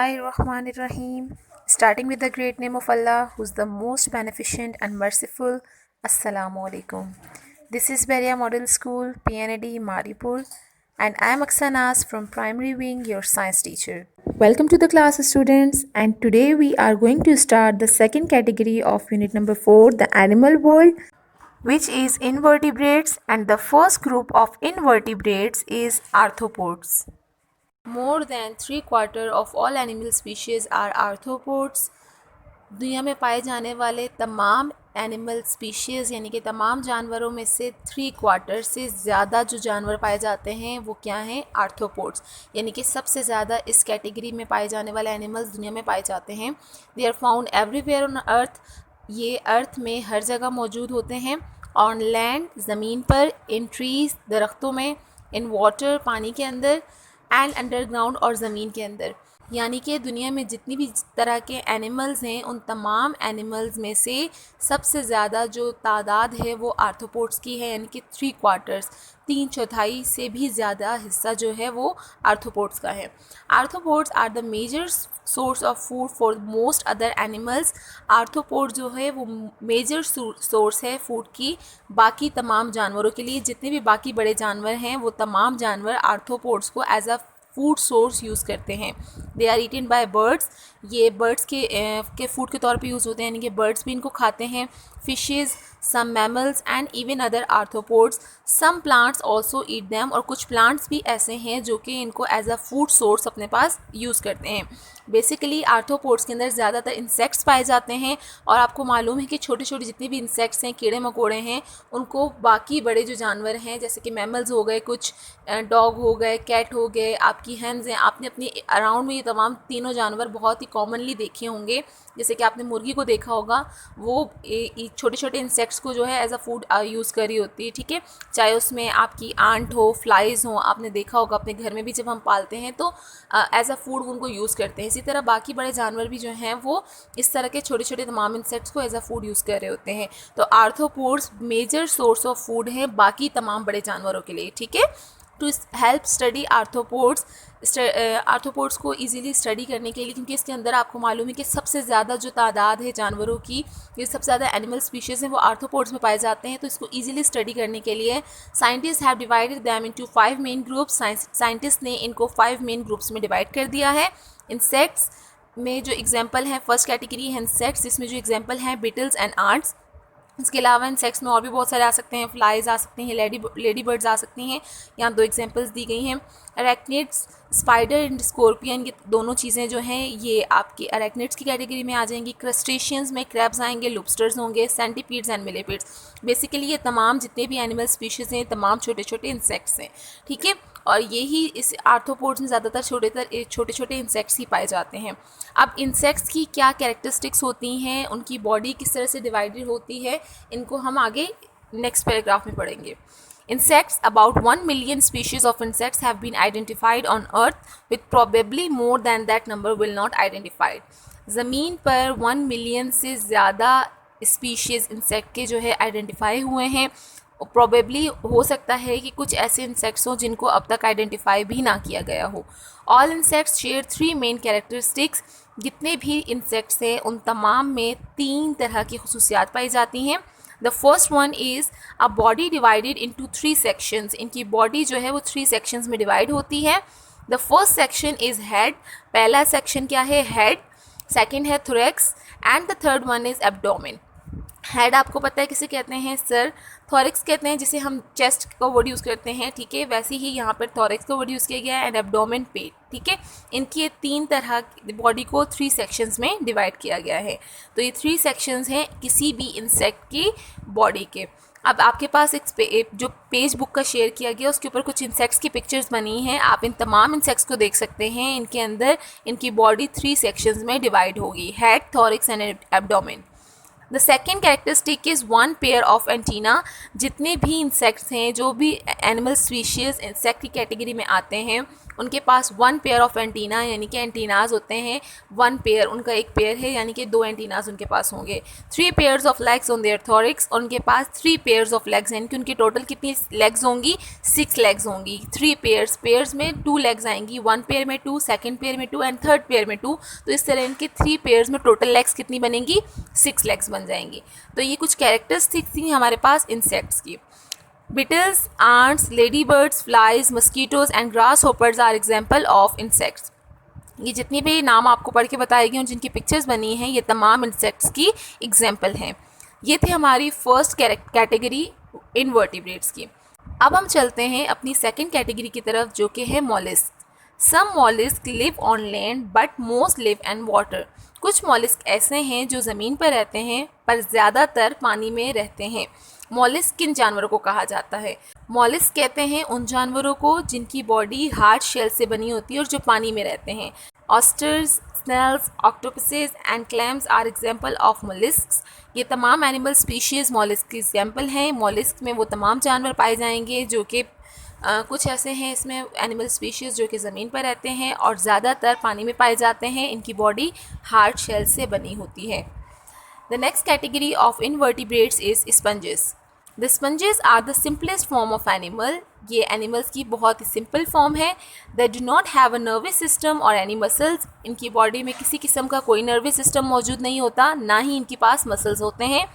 Bismillahirrahmanirrahim. Starting with the great name of Allah, who's the most beneficent and merciful. Assalamu alaikum. This is Beria Model School, PNAD Maripur, and I am Aksanas from Primary Wing, your science teacher. Welcome to the class, students. And today we are going to start the second category of unit number 4, the animal world, which is invertebrates, and the first group of invertebrates is arthropods. More than 3/4 of all animal species are arthropods. दुनिया में पाए जाने वाले तमाम animal species यानी कि तमाम जानवरों में से 3/4 से ज़्यादा जो जानवर पाए जाते हैं वो क्या हैं? आर्थ्रोपोड्स, यानी कि सबसे ज़्यादा इस कैटेगरी में पाए जाने वाले एनिमल्स दुनिया में पाए जाते हैं. They are found everywhere on earth. ये अर्थ में हर जगह मौजूद होते हैं. ऑन लैंड, ज़मीन पर. इन ट्रीज़, दरख्तों में. इन वाटर, पानी के अंदर. एंड अंडरग्राउंड, और ज़मीन के अंदर. यानी कि दुनिया में जितनी भी तरह के एनिमल्स हैं उन तमाम एनिमल्स में से सबसे ज़्यादा जो तादाद है वो आर्थ्रोपोड्स की है, यानी कि 3/4, 3/4 से भी ज़्यादा हिस्सा जो है वो आर्थ्रोपोड्स का है. Arthropods are the major source of food for most other animals. Arthropod जो है वो मेजर सोर्स है फूड की बाकी तमाम जानवरों के लिए. जितने भी बाकी बड़े जानवर हैं वो तमाम जानवर आर्थ्रोपोड्स को as a food source use करते हैं. They are eaten by birds. ये बर्ड्स के फूड के तौर पे यूज़ होते हैं, यानी कि बर्ड्स भी इनको खाते हैं. Fishes, some mammals and even other arthropods. Some plants also eat them. और कुछ प्लांट्स भी ऐसे हैं जो कि इनको एज अ फूड सोर्स अपने पास यूज़ करते हैं. बेसिकली आर्थ्रोपोड्स के अंदर ज़्यादातर इंसेक्ट्स पाए जाते हैं. और आपको मालूम है कि छोटे छोटे जितने भी इंसेक्ट्स हैं, कीड़े मकोड़े हैं, उनको बाकी बड़े जो जानवर हैं जैसे कि मैमल्स हो गए, कुछ डॉग हो गए, कैट हो गए, आपकी हैंस हैं, आपने अपनी अराउंड में ये तमाम तीनों जानवर बहुत ही कॉमनली देखे होंगे. जैसे कि आपने मुर्गी को देखा होगा, वो छोटे छोटे इंसेक्ट्स को जो है एज अ फूड यूज़ कर रही होती है. ठीक है, चाहे उसमें आपकी आंट हो, फ्लाइज़ हो, आपने देखा होगा अपने घर में भी जब हम पालते हैं तो एज अ फूड उनको यूज़ करते हैं. इसी तरह बाकी बड़े जानवर भी जो हैं वो इस तरह के छोटे छोटे तमाम इंसेक्ट्स को एज अ फूड यूज़ कर रहे होते हैं. तो arthropods major source of food है बाकी तमाम बड़े जानवरों के लिए. ठीक है, to help study arthropods, arthropods को इजीली स्टडी करने के लिए, क्योंकि इसके अंदर आपको मालूम है कि सबसे ज़्यादा जो तादाद है जानवरों की, ये सबसे ज़्यादा एनिमल स्पीशीज़ हैं वो आर्थ्रोपोड्स में पाए जाते हैं. तो इसको इजीली स्टडी करने के लिए scientist have divided them into 5 main groups. Scientist ने इनको 5 मेन ग्रुप्स में डिवाइड कर दिया है. इंसेक्ट्स में जो एग्जाम्पल हैं, फर्स्ट कैटेगरी है इंसेक्ट्स, जिसमें जो एग्जाम्पल हैं बिटल्स एंड आंट्स. इसके अलावा इंसेक्ट्स में और भी बहुत सारे आ सकते हैं. फ्लाइज आ सकते हैं, लेडी बर्ड्स आ सकती हैं. यहाँ 2 एग्जांपल्स दी गई हैं. अरेक्निड्स, स्पाइडर एंड स्कॉर्पियन, ये दोनों चीज़ें जो हैं ये आपकी अरेक्निड्स की कैटेगरी में आ जाएंगी. क्रस्टेशियंस में क्रैब्स आएंगे, लॉबस्टर्स होंगे, सेंटीपीड्स एंड मिलीपीड्स. बेसिकली ये तमाम जितने भी एनिमल स्पीशीज़ हैं तमाम छोटे छोटे इंसेक्ट्स हैं. ठीक है, और यही इस आर्थ्रोपोड्स में ज़्यादातर छोटे छोटे इंसेक्ट्स ही पाए जाते हैं. अब इंसेक्ट्स की क्या कैरेक्टरिस्टिक्स होती हैं, उनकी बॉडी किस तरह से डिवाइडेड होती है, इनको हम आगे नेक्स्ट पैराग्राफ में पढ़ेंगे. Insects, about 1 million species of insects have been identified on earth, with probably more than that number will not identified. ज़मीन पर 1 मिलियन से ज़्यादा स्पीशीज़ इंसेक्ट के जो है आइडेंटिफाई हुए हैं. प्रोबेबली हो सकता है कि कुछ ऐसे इंसेक्ट्स हों जिनको अब तक आइडेंटिफाई भी ना किया गया हो. All insects share 3 main characteristics. जितने भी इंसेक्ट्स हैं उन तमाम में 3 तरह की खसूसियात पाई जाती हैं. The first one is a body divided into 3 sections. इनकी बॉडी जो है वो 3 सेक्शंस में डिवाइड होती है. The first section is head. पहला सेक्शन क्या है? हेड. सेकंड है thorax and the third one is abdomen. Head आपको पता है किसे कहते हैं? सर. थोरैक्स कहते हैं जिसे हम चेस्ट का वर्ड यूज़ करते हैं. ठीक है, वैसे ही यहाँ पर थोरैक्स का वर्ड यूज़ किया गया है. एंड एब्डोमेन, पेट. ठीक है, इनकी ये 3 तरह बॉडी को 3 सेक्शंस में डिवाइड किया गया है. तो ये 3 सेक्शंस हैं किसी भी इंसेक्ट की बॉडी के. अब आपके पास एक जो पेज बुक का शेयर किया गया उसके ऊपर कुछ इंसेक्ट्स की पिक्चर्स बनी हैं. आप इन तमाम इंसेक्ट्स को देख सकते हैं. इनके अंदर इनकी बॉडी 3 सेक्शंस में डिवाइड होगी. Head, thorax and abdomen. The second characteristic is 1 pair of antenna. जितने भी इंसेक्ट्स हैं, जो भी एनिमल स्पीशीज़ इंसेक्ट की कैटेगरी में आते हैं, उनके पास 1 पेयर ऑफ एंटीना यानी कि एंटीनाज होते हैं 1 पेयर, उनका एक पेयर है यानी कि 2 एंटीनाज उनके पास होंगे। 3 pairs of legs on their thorax, उनके पास 3 पेयर्स ऑफ लेग्स यानी कि उनकी टोटल कितनी लेग्स होंगी, 6 लेग्स होंगी। 3 पेयर्स, पेयर्स में 2 लेग्स आएंगी, 1 पेयर में 2, सेकेंड पेयर में 2 एंड थर्ड पेयर में 2। तो इस तरह इनके 3 पेयर्स में टोटल लेग्स कितनी बनेंगी, 6 लेग्स बन जाएंगी। तो ये कुछ कैरेक्टरिस्टिक्स थी हमारे पास इंसेक्ट्स की। Beetles, ants, ladybirds, flies, mosquitoes and grasshoppers are example of insects. ये जितनी भी नाम आपको पढ़ के बताए गए और जिनकी पिक्चर्स बनी हैं ये तमाम इंसेक्ट्स की एग्जाम्पल हैं। ये थी हमारी फर्स्ट कैटेगरी इनवर्टिब्रेट्स की। अब हम चलते हैं अपनी सेकंड कैटेगरी की तरफ जो कि है mollusc. Some mollusc live on land but most live in water. कुछ मॉलिस्क ऐसे हैं जो ज़मीन पर रहते हैं पर ज़्यादातर पानी में रहते हैं। मॉलिस्क किन जानवरों को कहा जाता है? मॉलिस्क कहते हैं उन जानवरों को जिनकी बॉडी हार्ड शेल से बनी होती है और जो पानी में रहते हैं। Oysters, snails, octopuses and clams are example of molluscs. ये तमाम एनिमल स्पीशीज़ मॉलिस्क की एग्जाम्पल हैं। मॉलिस्क में वो तमाम जानवर पाए जाएंगे जो कि कुछ ऐसे हैं इसमें एनिमल स्पीशीज़ जो कि ज़मीन पर रहते हैं और ज़्यादातर पानी में पाए जाते हैं। इनकी बॉडी हार्ड शेल से बनी होती है। The next category of invertebrates is sponges. The sponges are the simplest form of animal. ये animals की बहुत ही simple form है। They do not have a nervous system or any muscles. इनकी body में किसी किस्म का कोई nervous system मौजूद नहीं होता, ना ही इनके पास muscles होते हैं।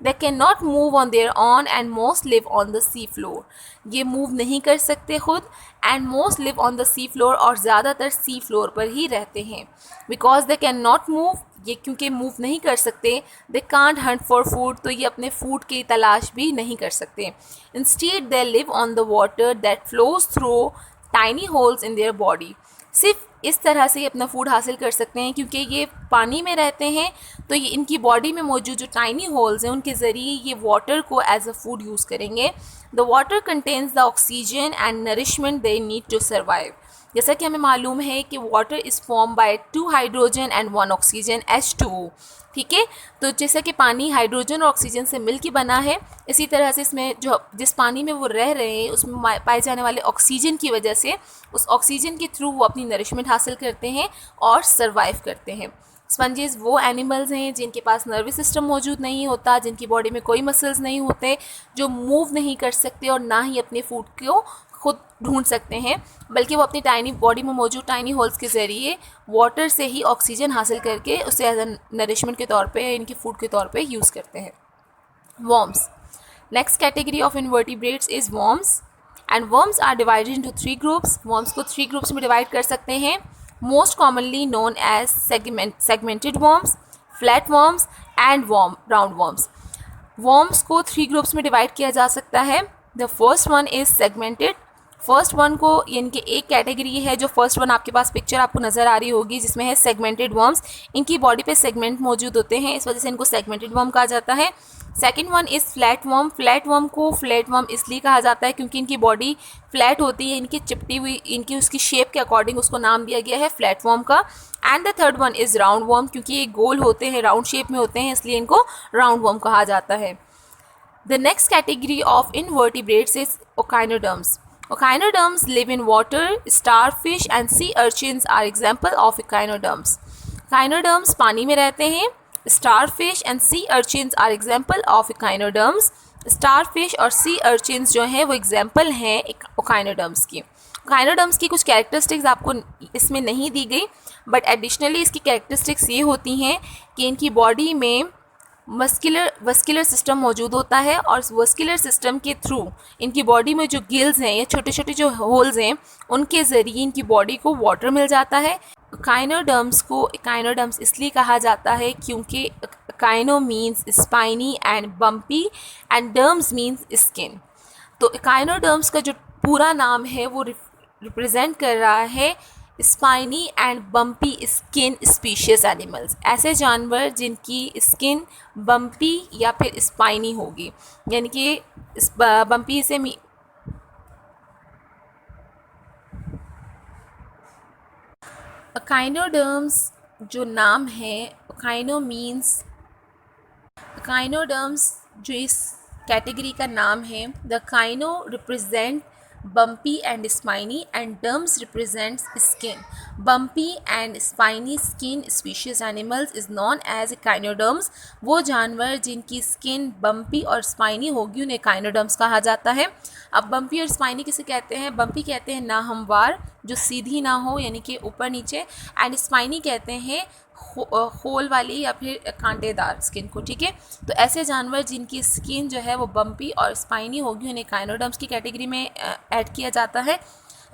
They cannot move on their own and most live on the sea floor. ये move नहीं कर सकते खुद and most live on the sea floor और ज़्यादातर sea floor पर ही रहते हैं। Because they cannot move, ये क्योंकि मूव नहीं कर सकते, they can't Hunt for food, तो ये अपने फूड की तलाश भी नहीं कर सकते। Instead they live on the water that flows through tiny holes in their body. सिर्फ इस तरह से ये अपना फूड हासिल कर सकते हैं क्योंकि ये पानी में रहते हैं, तो ये इनकी बॉडी में मौजूद जो टाइनी होल्स हैं उनके ज़रिए ये वाटर को एज अ फूड यूज़ करेंगे। The water contains the oxygen and nourishment they need to survive. जैसा कि हमें मालूम है कि water is form by 2 hydrogen and 1 oxygen H2O। ठीक है, तो जैसा कि पानी हाइड्रोजन और ऑक्सीजन से मिलकर बना है, इसी तरह से इसमें जो जिस पानी में वो रह रहे हैं उसमें पाए जाने वाले ऑक्सीजन की वजह से उस ऑक्सीजन के थ्रू वो अपनी नरिशमेंट हासिल करते हैं और सर्वाइव करते हैं। स्पंजेस वो एनिमल्स हैं जिनके पास नर्वस सिस्टम मौजूद नहीं होता, जिनकी बॉडी में कोई मसल्स नहीं होते, जो मूव नहीं कर सकते और ना ही अपने फूड को खुद ढूंढ सकते हैं, बल्कि वो अपनी टाइनी बॉडी में मौजूद टाइनी होल्स के ज़रिए वाटर से ही ऑक्सीजन हासिल करके उसे एज अ नरिशमेंट के तौर पे, इनकी फूड के तौर पे यूज़ करते हैं। Worms. Next category of invertebrates is worms and worms are divided into 3 groups. Worms को 3 ग्रुप्स में डिवाइड कर सकते हैं। Most commonly known as segmented worms, flat worms and round worms. Worms को 3 ग्रुप्स में डिवाइड किया जा सकता है। The first one is segmented. First one को यानी कि एक कैटेगरी है जो फर्स्ट वन आपके पास पिक्चर आपको नज़र आ रही होगी जिसमें है सेगमेंटेड वर्म्स। इनकी बॉडी पे सेगमेंट मौजूद होते हैं, इस वजह से इनको सेगमेंटेड वर्म कहा जाता है। Second one is flat worm. Flat worm को फ्लैट वर्म इसलिए कहा जाता है क्योंकि इनकी बॉडी फ्लैट होती है, इनकी चिपटी हुई, इनकी उसकी शेप के अकॉर्डिंग उसको नाम दिया गया है फ्लैट वर्म का। And the third one is round worm, क्योंकि ये गोल होते हैं, राउंड शेप में होते हैं, इसलिए इनको राउंड वर्म कहा जाता है। The next category of invertebrates is echinoderms. Echinoderms live in water. Starfish and sea urchins are example of echinoderms. Echinoderms पानी में रहते हैं। Starfish and sea urchins are example of echinoderms. Starfish और sea urchins जो हैं वो example हैं echinoderms की। echinoderms की कुछ characteristics आपको इसमें नहीं दी गई, but additionally इसकी characteristics ये होती हैं कि इनकी बॉडी में वस्कुलर सिस्टम मौजूद होता है और वस्कुलर सिस्टम के थ्रू इनकी बॉडी में जो गिल्स हैं या छोटे छोटे जो होल्स हैं उनके ज़रिए इनकी बॉडी को वाटर मिल जाता है। एकाइनोडर्म्स को एकाइनोडर्म्स इसलिए कहा जाता है क्योंकि echino means spiny and bumpy and derms means skin. तो एकाइनोडर्म्स का जो पूरा नाम है वो रिप्रेजेंट कर रहा है spiny and bumpy skin species animals, ऐसे जानवर जिनकी स्किन बम्पी या फिर स्पाइनी होगी, यानी कि बम्पी से एकाइनोडर्म्स जो नाम है एकाइनोडर्म्स जो इस कैटेगरी का नाम है, द काइनो represent bumpy and spiny, and derms represents skin. Bumpy and spiny skin species animals is known as echinoderms. वो जानवर जिनकी स्किन बम्पी और स्पाइनी होगी उन्हें echinoderms कहा जाता है. अब बम्पी और स्पाइनी किसे कहते हैं? बम्पी कहते हैं ना हमवार, जो सीधी ना हो यानी कि ऊपर नीचे, एंड स्पाइनी कहते हैं होल वाली या फिर कांटेदार स्किन को. ठीक है, तो ऐसे जानवर जिनकी स्किन जो है वो बम्पी और स्पाइनी होगी उन्हें काइनोडर्म्स की कैटेगरी में ऐड किया जाता है.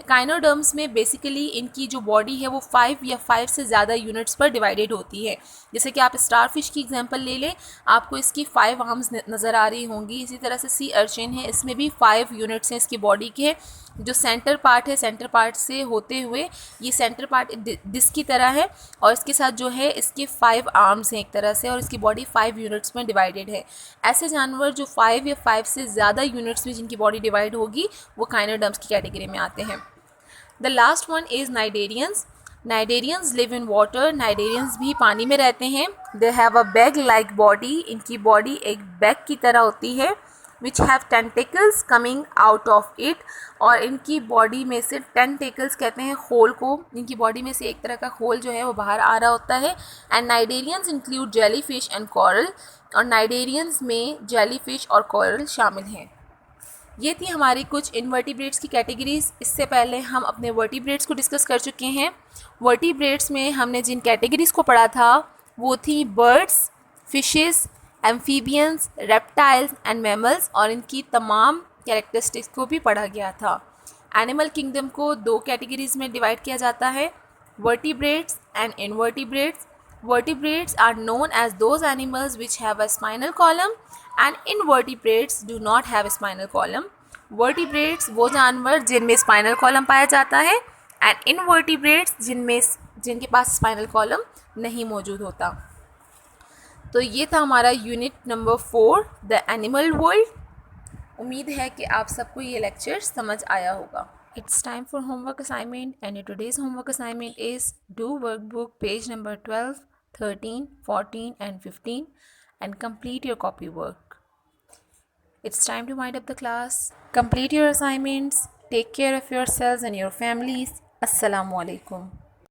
काइनोडर्म्स में बेसिकली इनकी जो बॉडी है वो 5 या 5 से ज़्यादा यूनिट्स पर डिवाइडेड होती है. जैसे कि आप स्टारफिश की एग्जांपल ले लें, आपको इसकी 5 आर्म्स नज़र आ रही होंगी. इसी तरह से सी अर्चिन है, इसमें भी 5 यूनिट्स हैं इसकी बॉडी के. जो सेंटर पार्ट है, सेंटर पार्ट से होते हुए ये सेंटर पार्ट डिस्क की तरह है, और इसके साथ जो है इसके 5 आर्म्स हैं एक तरह से, और इसकी बॉडी 5 यूनिट्स में डिवाइडेड है. ऐसे जानवर जो 5 या 5 से ज़्यादा यूनिट्स में जिनकी बॉडी डिवाइड होगी वो काइनोडर्म्स की कैटेगरी में आते हैं. The last one is cnidarians. Cnidarians live in water. Cnidarians भी पानी में रहते हैं. They have a bag like body. इनकी बॉडी एक बैग की तरह होती है. Which have tentacles coming out of it. और इनकी बॉडी में से टेंटिकल्स कहते हैं होल को. इनकी बॉडी में से एक तरह का होल जो है वो बाहर आ रहा होता है. And cnidarians include jelly fish and coral. और नाइडेरियंस में जेली फिश और कॉरल शामिल हैं. ये थी हमारी कुछ इनवर्टिब्रेट्स की कैटेगरीज. इससे पहले हम अपने वर्टिब्रेट्स को डिस्कस कर चुके हैं. वर्टिब्रेट्स में हमने जिन कैटेगरीज को पढ़ा था वो थी birds, fishes, amphibians, reptiles and mammals, और इनकी तमाम कैरेक्टरिस्टिक्स को भी पढ़ा गया था. एनिमल किंगडम को 2 कैटेगरीज में डिवाइड किया जाता है, vertebrates and invertebrates. Vertebrates are known as those animals which have a spinal column, and invertebrates do not have a spinal column. Vertebrates वो जानवर जिनमें स्पाइनल कॉलम पाया जाता है, एंड इनवर्टिब्रेट्स जिनके पास स्पाइनल कॉलम नहीं मौजूद होता. तो ये था हमारा unit number 4, the animal world. उम्मीद है कि आप सबको ये लेक्चर समझ आया होगा. It's time for homework assignment, and today's homework assignment is do workbook page number 12, 13, 14 and 15 and complete your copy work. It's time to wind up the class. Complete your assignments. Take care of yourselves and your families. Assalamu alaikum.